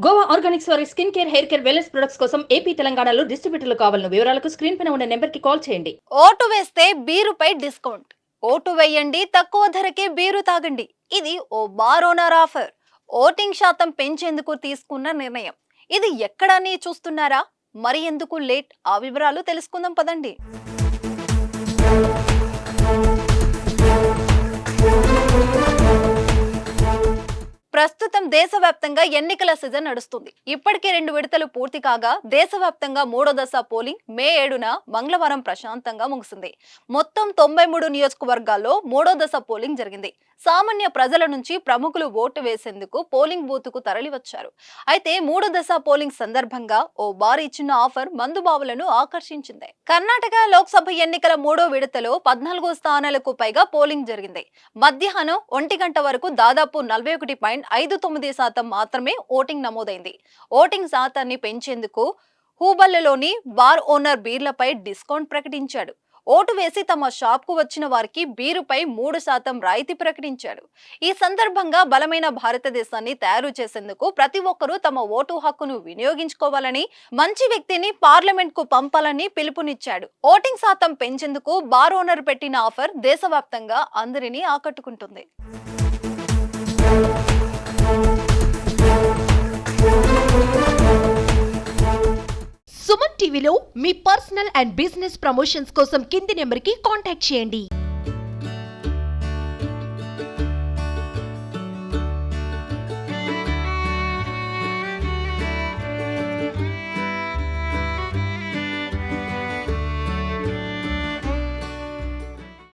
Goa Organics వారి skin care, hair care, wellness products కోసం AP, తెలంగాణలో డిస్ట్రిబ్యూటర్లు కావాలను వివరాలకు స్క్రీన్ పైన ఉన్న నెంబర్కి కాల్ చేయండి. ఓటు వేస్తే బీరుపై డిస్కౌంట్. ఓటు వేయండి, తక్కువ ధరకే బీరు తాగండి. ఇది ఓ బార్ ఓనర్ ఆఫర్. ఓటింగ్ శాతం పెంచేందుకు తీసుకున్న నిర్ణయం. ఇది ఎక్కడని చూస్తున్నారా? మరి ఎందుకు లేట్? ఆ వివరాలు తెలుసుకుందాం పదండి. ప్రస్తుతం దేశవ్యాప్తంగా ఎన్నికల సీజన్ నడుస్తుంది. ఇప్పటికే 2 విడతలు పూర్తి కాగా దేశవ్యాప్తంగా 3వ దశ పోలింగ్ మే 7న మంగళవారం ప్రశాంతంగా ముగిసింది. మొత్తం 93 నియోజకవర్గాల్లో 3వ దశ పోలింగ్ జరిగింది. సామాన్య ప్రజల నుంచి ప్రముఖులు ఓటు వేసేందుకు పోలింగ్ బూత్ కు తరలివచ్చారు. అయితే 3వ దశ పోలింగ్ సందర్భంగా ఓ భారీ చిన్న ఆఫర్ మందుబావులను ఆకర్షించింది. కర్ణాటక లోక్సభ ఎన్నికల 3వ విడతలో 14 స్థానాలకు పైగా పోలింగ్ జరిగింది. మధ్యాహ్నం 1 గంట వరకు దాదాపు 41.59% మాత్రమే ఓటింగ్ నమోదైంది. ఓటింగ్ శాతాన్ని పెంచేందుకు హూబల్లిలోని బార్ ఓనర్ బీర్లపై డిస్కౌంట్ ప్రకటించాడు. ఓటు వేసి తమ షాప్ కు వచ్చిన వారికి బీరుపై 3% రాయితీ ప్రకటించాడు. ఈ సందర్భంగా బలమైన భారతదేశాన్ని తయారు చేసేందుకు ప్రతి ఒక్కరూ తమ ఓటు హక్కును వినియోగించుకోవాలని, మంచి వ్యక్తిని పార్లమెంట్ కు పంపాలని పిలుపునిచ్చాడు. ఓటింగ్ శాతం పెంచేందుకు బార్ ఓనర్ పెట్టిన ఆఫర్ దేశవ్యాప్తంగా అందరినీ ఆకట్టుకుంటుంది. సుమన్ టీవీలో మీ పర్సనల్ అండ్ బిజినెస్ ప్రమోషన్స్ కోసం కింది నెంబర్కి కాంటాక్ట్ చేయండి.